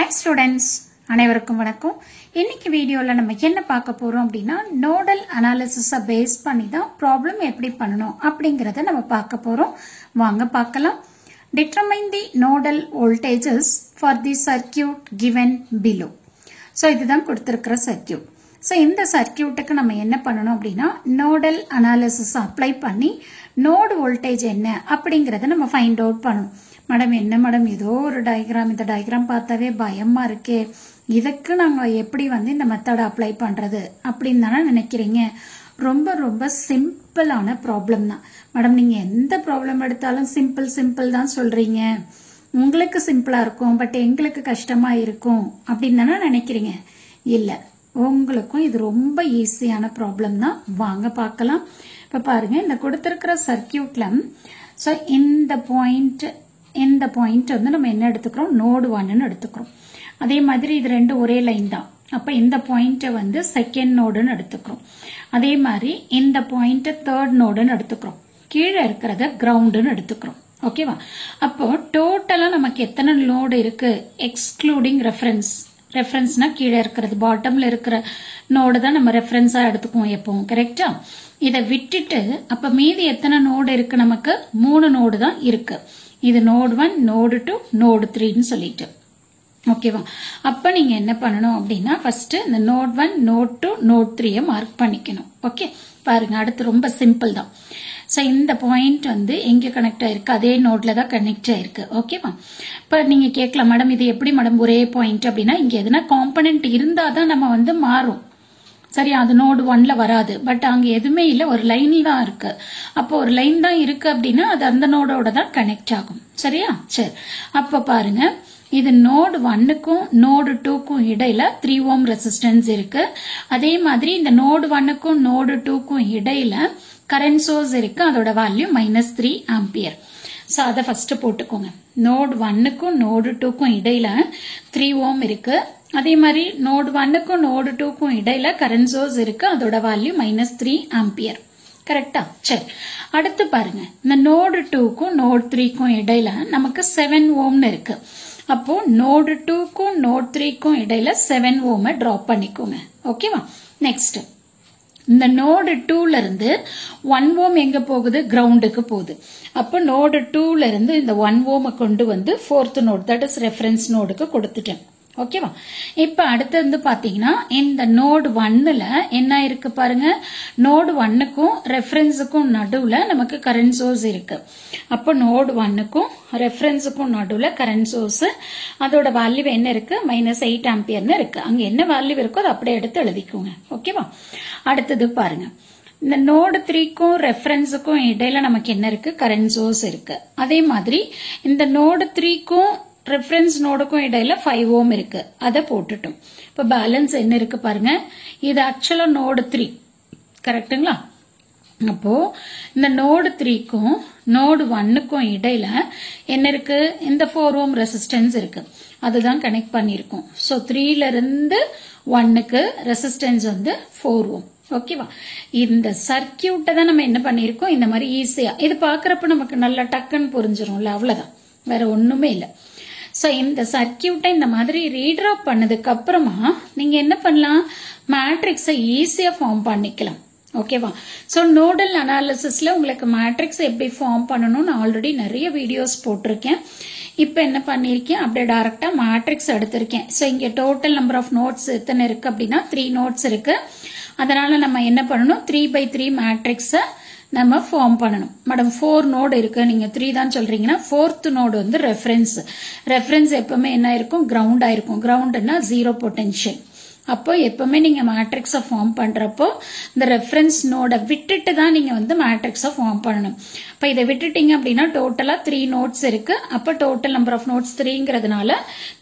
Hi students, அனைவருக்கும் வணக்கம். இன்னைக்கு வீடியோல நம்ம என்ன பார்க்க போறோம் அப்படினா நோடல் அனாலிசிஸை பேஸ் பண்ணி தான் ப்ராப்ளம் எப்படி பண்ணனும் அப்படிங்கறத நம்ம பார்க்க போறோம். வாங்க பார்க்கலாம். Determine the nodal voltages for the circuit given below. So இதுதான் கொடுத்திருக்கிற சர்க்யூட். So இந்த சர்க்யூட்டுக்கு நம்ம என்ன பண்ணனும் அப்படினா நோடல் அனாலிசிஸ் அப்ளை பண்ணி நோட் வோல்டேஜ் என்ன அப்படிங்கறத நம்ம ஃபைண்ட் அவுட் பண்ணனும். மேடம் என்ன மேடம் ஏதோ ஒரு டயகிராம் இந்த டயகிராம் பார்த்தாவே பயமா இருக்கே இதுக்கு நாங்க எப்படி இந்த மெத்தட் அப்ளை பண்றது அப்படினு தான நினைக்கிறீங்க ரொம்ப ரொம்ப சிம்பிளான ப்ராப்ளம் தான் மேடம் நீங்க எந்த ப்ராப்ளம் எடுத்தாலும் சிம்பிள் தான் சொல்றீங்க உங்களுக்கு சிம்பிளா இருக்கும் பட் எங்களுக்கு கஷ்டமா இருக்கும் அப்படினு தான நினைக்கிறீங்க இல்ல உங்களுக்கும் இது ரொம்ப ஈஸியான ப்ராப்ளம் தான் வாங்க பார்க்கலாம் இப்ப பாருங்க இந்த கொடுத்திருக்கிற சர்க்யூட்ல சோ இந்த பாயிண்ட் நம்ம என்ன எடுத்துக்கிறோம் நோட் 1 ன்னு எடுத்துக்கிறோம் அதே மாதிரி இது ரெண்டு ஒரே லைன் தான் அப்ப இந்த பாயிண்ட் செகண்ட் நோடுன்னு எடுத்துக்கிறோம் அதே மாதிரி இந்த பாயிண்ட் தேர்ட் நோடுன்னு எடுத்துக்கிறோம் கீழே இருக்கிறத கிரவுண்ட்னு எடுத்துக்கிறோம் ஓகேவா அப்போ டோட்டலா நமக்கு எத்தனை நோடு இருக்கு எக்ஸ்க்ளூடிங் ரெஃபரன்ஸ்னா கீழே இருக்கிறது பாட்டம்ல இருக்கிற நோடு தான் நம்ம ரெஃபரன்ஸா எடுத்துக்குவோம் எப்பவும் கரெக்டா இதை விட்டுட்டு அப்ப மீதி எத்தனை நோடு இருக்கு நமக்கு 3 நோடு தான் இருக்கு இது நோட் 1 நோட் 2 நோட் 3 ன்னு சொல்லிட்டு ஓகேவா அப்ப நீங்க என்ன பண்ணணும் அப்படினா ஃபர்ஸ்ட் இந்த நோட் 1 நோட் 2 நோட் 3 மார்க் பண்ணிக்கணும் ஓகே பாருங்க அடுத்து ரொம்ப சிம்பிள் தான் சோ இந்த பாயிண்ட் எங்க கனெக்ட் ஆயிருக்கு அதே நோட்ல தான் கனெக்ட் ஆயிருக்கு ஓகேவா இப்ப நீங்க கேட்கலாம் மேடம் இது எப்படி மேடம் ஒரே பாயிண்ட் அப்படினா இங்க எதனா காம்போனன்ட் இருந்தா தான் நம்ம மாறும் சரி அது நோட் 1ல வராது பட் அங்க எதுமே இல்ல ஒரு லைன் தான் இருக்கு அப்போ ஒரு லைன் தான் இருக்கு அப்படினா அது அந்த நோடோட தான் கனெக்ட் ஆகும் சரியா சரி அப்ப பாருங்க இது நோட் 1க்கும் நோட் 2க்கும் இடையில 3 ஓம் ரெசிஸ்டன்ஸ் இருக்கு அதே மாதிரி இந்த நோட் 1க்கும் நோட் 2க்கும் இடையில கரண்ட் சோர்ஸ் இருக்கு அதோட வேல்யூ -3 ஆம்பியர் சோ அத ஃபர்ஸ்ட் போட்டுக்கோங்க நோட் 1க்கும் நோட் 2க்கும் இடையில 3 ஓம் இருக்கு அதே மாதிரி நோட் 1க்கும் நோட் 2க்கும் இடையில கரண்ட் சோர்ஸ் இருக்கு அதோட வேல்யூ -3 ஆம்பியர் கரெக்டா சரி அடுத்து பாருங்க இந்த நோட் 2க்கும் நோட் 3க்கும் இடையில நமக்கு 7 ஓம்னு இருக்கு அப்போ நோட் 2க்கும் நோட் 3க்கும் இடையில 7 ஓமை டிராப் பண்ணிக்கோங்க ஓகேவா நெக்ஸ்ட் இந்த நோட் 2ல இருந்து 1 ஓம் எங்க போகுது கிரவுண்டுக்கு போகுது அப்ப நோட் 2ல இருந்து இந்த 1 ஓமை கொண்டு fourth node that is reference நோடுக்கு கொடுத்துட்டேன் ஓகேவா இப்ப அடுத்து பாத்தீங்கன்னா இந்த நோட் 1ல என்ன இருக்கு பாருங்க நோட் 1க்கும் ரெஃபரன்ஸுக்கும் நடுவுல நமக்கு கரண்ட் சோர்ஸ் இருக்கு அப்ப நோட் 1க்கும் ரெஃபரன்ஸுக்கும் நடுவுல கரண்ட் சோர்ஸ் அதோட வேல்யூ என்ன இருக்கு -8 ஆம்பியர்னு இருக்கு அங்க என்ன வேல்யூ இருக்கோ அதை அப்படியே எடுத்து எழுதிக்கோங்க ஓகேவா அடுத்தது பாருங்க இந்த நோட் 3க்கும் ரெஃபரன்ஸுக்கும் இடையில நமக்கு என்ன இருக்கு கரண்ட் சோர்ஸ் இருக்கு அதே மாதிரி இந்த நோட் 3க்கும் ரெஃபரன்ஸ் நோடுக்கும் இடையில 5 ஓம் இருக்கு அத போட்டுட்டோம் இப்ப பேலன்ஸ் என்ன இருக்கு பாருங்க இது ஆக்சுவலா நோட் 3 கரெக்ட்டுங்களா அப்போ இந்த நோட் 3க்கும் நோட் 1க்கும் இடையில என்ன இருக்கு இந்த 4 ஓம் ரெசிஸ்டன்ஸ் இருக்கு அதுதான் கனெக்ட் பண்ணிருக்கோம் சோ 3ல இருந்து 1க்கு ரெசிஸ்டன்ஸ் 4 ஓம் ஓகேவா இந்த சர்க்யூட்டை தான் நம்ம என்ன பண்ணிருக்கோம் இந்த மாதிரி ஈஸியா இது பாக்குறப்ப நமக்கு நல்லா டக்குன்னு புரிஞ்சிரும்ல அவ்வளவுதான் வேற ஒண்ணுமே இல்ல சோ இந்த சர்க்யூட்டை இந்த மாதிரி ரீட்ரா பண்ணதுக்கு அப்புறமா நீங்க என்ன பண்ணலாம் மேட்ரிக்ஸை ஈஸியா ஃபார்ம் பண்ணிக்கலாம் ஓகேவா சோ நோடல் அனாலிசிஸ்ல உங்களுக்கு மேட்ரிக்ஸ் எப்படி ஃபார்ம் பண்ணணும்னு ஆல்ரெடி நிறைய வீடியோஸ் போட்டிருக்கேன் இப்ப என்ன பண்ணிருக்கேன் அப்படியே டைரக்டா மேட்ரிக்ஸ் எடுத்திருக்கேன் சோ இங்க டோட்டல் நம்பர் ஆஃப் நோட்ஸ் எத்தனை இருக்கு அப்படின்னா 3 நோட்ஸ் இருக்கு அதனால நம்ம என்ன பண்ணணும் 3x3 மேட்ரிக்ஸ நம்ம ஃபார்ம் பண்ணணும் மேடம் 4 நோடு இருக்கு நீங்க 3 தான் சொல்றீங்கன்னா 4th நோடு ரெஃபரன்ஸ் எப்பவுமே என்ன இருக்கும் கிரவுண்ட் ஆயிருக்கும் கிரவுண்ட்னா 0 பொட்டன்ஷியல் அப்போ எப்பவுமே நீங்க மேட்ரிக்ஸ ஃபார்ம் பண்றப்போ இந்த ரெஃபரன்ஸ் நோட விட்டுட்டு தான் நீங்க மேட்ரிக்ஸ ஃபார்ம் பண்ணணும் இப்ப இதை விட்டுட்டீங்க அப்படின்னா டோட்டலா 3 நோட்ஸ் இருக்கு அப்ப டோட்டல் நம்பர் ஆஃப் நோட்ஸ் 3ங்கிறதுனால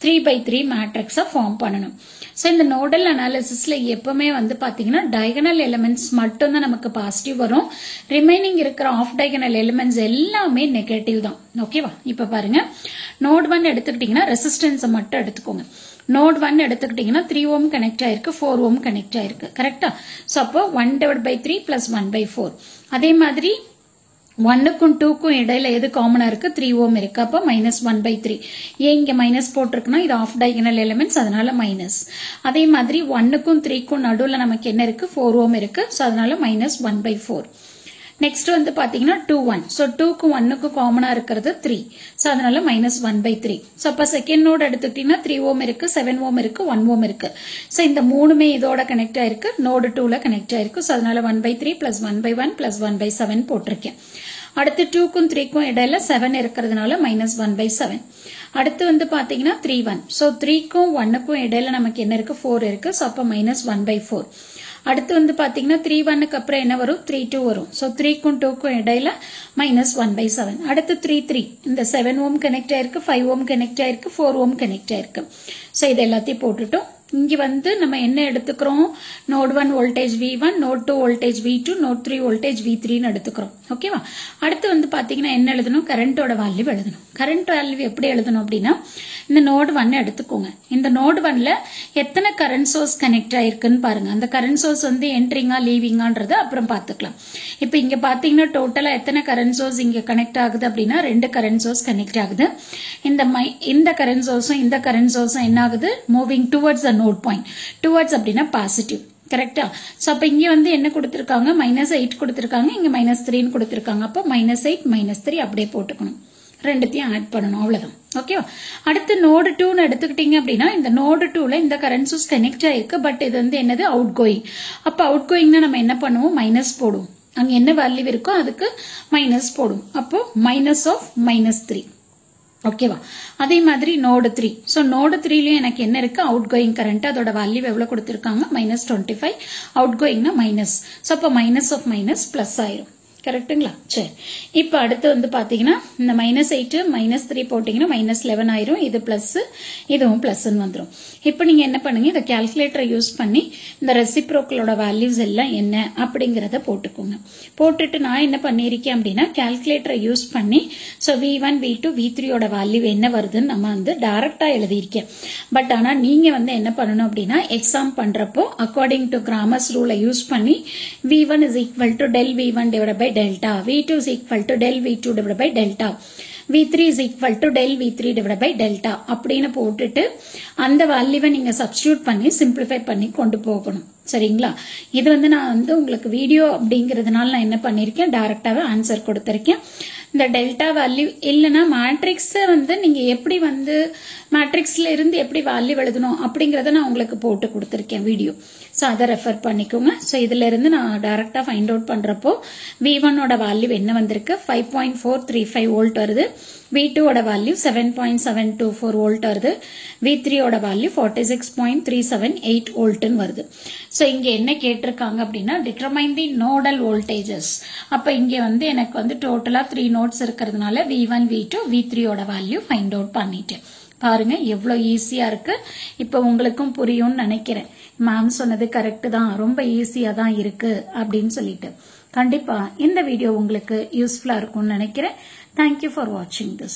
3x3 மேட்ரிக்ஸ ஃபார்ம் பண்ணணும் சோ இந்த நோடல் அனாலிசிஸ்ல எப்பவுமே பாத்தீங்கன்னா டயகனல் எலிமெண்ட்ஸ் மட்டும் தான் நமக்கு பாசிட்டிவ் வரும் ரிமைனிங் இருக்கிற ஆஃப் டயகனல் எலிமெண்ட்ஸ் எல்லாமே நெகட்டிவ் தான் ஓகேவா இப்ப பாருங்க நோட் 1 எடுத்துக்கிட்டீங்கன்னா ரெசிஸ்டன்ஸ் மட்டும் எடுத்துக்கோங்க நோட் 1 எடுத்துக்கிட்டீங்கன்னா 3 ஓம் கனெக்ட் ஆயிருக்கு 4 ஓம் கனெக்ட் ஆயிருக்கு கரெக்டா சோ அப்போ 1/3 + 1/4 அதே மாதிரி 1க்கும் 2க்கும் இடையில எது காமனா இருக்கு 3 ஓம் இருக்கு அப்ப -1/3 ஏன் இங்க மைனஸ் போட்டிருக்குன்னா இது ஆஃப் டயகனல் எலிமெண்ட்ஸ் அதனால மைனஸ் அதே மாதிரி 1க்கும் 3க்கும் நடுவுல நமக்கு என்ன இருக்கு 4 ஓம் இருக்கு சோ அதனால -1/4 நெக்ஸ்ட் வந்து பாத்தீங்கன்னா 2 1 சோ 2க்கும் 1க்கும் காமனா இருக்கிறது 3 சோ அதனால -1/3 சோ அப்ப செகண்ட் நோட் எடுத்துக்கிட்டீங்கன்னா 3 ஓம் இருக்கு 7 ஓம் இருக்கு 1 ஓம் இருக்கு சோ இந்த மூணுமே இதோட கனெக்ட் ஆயிருக்கு நோட் 2ல கனெக்ட் ஆயிருக்கு சோ அதனால 1/3 + 1/1 + 1/7 போட்டிருக்கேன் அடுத்து 2க்கும் 3க்கும் இடையில 7 இருக்கிறதுனால -1/7 அடுத்து வந்து பாத்தீங்கன்னா 3 1 சோ 3க்கும் 1க்கும் இடையில நமக்கு என்ன இருக்கு 4 இருக்கு சோ அப்ப -1/4 அடுத்து வந்து பாத்தீங்கன்னா 3 1க்கு அப்புறம் என்ன வரும் 3 2 வரும் சோ 3க்கும் 2க்கும் இடையில -1/7 அடுத்து 3 3 இந்த 7 ஓம் கனெக்ட் ஆயிருக்கு 5 ஓம் கனெக்ட் ஆயிருக்கு 4 ஓம் கனெக்ட் ஆயிருக்கு சோ இது எல்லாத்தையும் போட்டுட்டோம் இங்க வந்து நம்ம என்ன எடுத்துக்கிறோம் node 1 voltage V1 node 2 voltage V2 node 3 voltage V3 ன்னு எடுத்துக்கிறோம் ஓகேவா அடுத்து வந்து பாத்தீங்கன்னா என்ன எழுதணும் கரண்டோட வேல்யூ எழுதணும் கரண்ட் வேல்யூ எப்படி எழுதணும் அப்படின்னா இந்த நோட் 1 எடுத்துக்கோங்க இந்த நோட் 1ல எத்தனை கரண்ட் சோர்ஸ் கனெக்ட் ஆயிருக்குன்னு பாருங்க அந்த கரண்ட் சோர்ஸ் வந்து என்ட்ரிங்கா லீவிங்கான்றது அப்புறம் பாத்துக்கலாம் இப்போ இங்க பாத்தீங்கன்னா டோட்டலா எத்தனை கரண்ட் சோர்ஸ் இங்க கனெக்ட் ஆகுது அப்படின்னா 2 கரண்ட் சோர்ஸ் கனெக்ட் ஆகுது இந்த கரண்ட் சோர்ஸும் இந்த கரண்ட் சோர்ஸும் என்ன ஆகுது moving towards the node point towards அப்படினா பாசிட்டிவ் கரெக்ட்டா சோ அப்ப இங்க வந்து என்ன கொடுத்திருக்காங்க -8 கொடுத்திருக்காங்க இங்க -3 ன்னு கொடுத்திருக்காங்க அப்ப -8 -3 அப்படியே போட்டுக்கணும் ரெண்டுத்தையும் ஆட் பண்ணனும் அவ்வளவுதான் ஓகேவா அடுத்து நோட் 2 ன்னு எடுத்துக்கிட்டீங்க அப்படினா இந்த நோட் 2ல இந்த கரண்ட் சோர்ஸ் கனெக்ட் ஆயிருக்கு பட் இது வந்து என்னது அவுட் கோயிங் அப்ப அவுட் கோயிங்னா நம்ம என்ன பண்ணுவோம் மைனஸ் போடுவோம் அங்க என்ன வேல்யூ இருக்கோ அதுக்கு மைனஸ் போடுவோம் அப்போ -3 ஓகேவா அதே மாதிரி நோட் 3 சோ நோட் 3லயும் எனக்கு என்ன இருக்கு அவுட் கோயிங் கரண்ட் அதோட வேல்யூ எவ்வளவு கொடுத்திருக்காங்க -25 அவுட் கோயிங்னா மைனஸ் சோ அப்ப மைனஸ் பிளஸ் ஆயிரும் கரெக்ட்டுங்களா சரி இப்போ அடுத்து வந்து பாத்தீங்கன்னா இந்த -8 -3 போட்டீங்கன்னா -11 ஆயிரும் இது பிளஸ் இதுவும் பிளஸ் ன்னு வந்துரும் இப்போ நீங்க என்ன பண்ணுங்க இந்த கால்குலேட்டரை யூஸ் பண்ணி இந்த ரெசிப்ரோக்கலோட வேல்யூஸ் எல்லாம் என்ன அப்படிங்கறத போட்டுக்கோங்க போட்டுட்டு நான் என்ன பண்ணிருக்கேன் அப்படினா கால்குலேட்டரை யூஸ் பண்ணி சோ V1 V2 V3 ஓட வேல்யூ என்ன வருதுன்னு நம்ம வந்து டைரக்டா எழுதி இருக்கேன் பட் ஆனா நீங்க வந்து என்ன பண்ணனும் அப்படினா எக்ஸாம் பண்றப்போ அக்கார்டிங் டு கிராமர்ஸ் ரூலை யூஸ் பண்ணி V1 = del V1 / delta V2 = del V2 / delta V3 = del V3 / delta அப்படின்னு போட்டுட்டு அந்த வேல்யூவை நீங்க சப்ஸ்டிட்யூட் பண்ணி சிம்பிளிஃபை பண்ணி கொண்டு போகணும் சரிங்களா இது வந்து நான் வந்து உங்களுக்கு வீடியோ அப்படிங்கிறதுனால நான் என்ன பண்ணிருக்கேன் டைரக்டாவே ஆன்சர் கொடுத்திருக்கேன் இந்த டெல்டா வேல்யூ இல்லனா மேட்ரிக்ஸ் வந்து நீங்க எப்படி வந்து மேட்ரிக்ஸ்ல இருந்து எப்படி வேல்யூ எழுதணும் அப்படிங்கறத நான் உங்களுக்கு போட்டு கொடுத்திருக்கேன் வீடியோ சோ அத ரெஃபர் பண்ணிக்கோங்க சோ இதுல இருந்து நான் டைரக்டா ஃபைண்ட் அவுட் பண்றப்போ V1 ஓட வேல்யூ என்ன வந்திருக்கு 5.435 வோல்ட் வருது V2 ஓட வேல்யூ 7.724 வோல்ட் வருது V3 ஓட வேல்யூ 46.378 வோல்ட் ன்னு வருது சோ இங்க என்ன கேட்டிருக்காங்க அப்படினா டிட்டர்மைன் தி நோடல் வோல்டேजेस அப்ப இங்க வந்து எனக்கு வந்து டோட்டலா 3 நோட்ஸ் இருக்குறதுனால V1 V2 V3 ஓட வேல்யூ ஃபைண்ட் அவுட் பண்ணிட்டேன் பாருங்க எவ்வளவு ஈஸியா இருக்கு இப்போ உங்களுக்கும் புரியும்னு நினைக்கிறேன் மேம் சொன்னது கரெக்ட் தான் ரொம்ப ஈஸியா தான் இருக்கு அப்படினு சொல்லிட்டு கண்டிப்பா இந்த வீடியோ உங்களுக்கு யூஸ்ஃபுல்லா இருக்கும்னு நினைக்கிறேன் Thank you for watching this.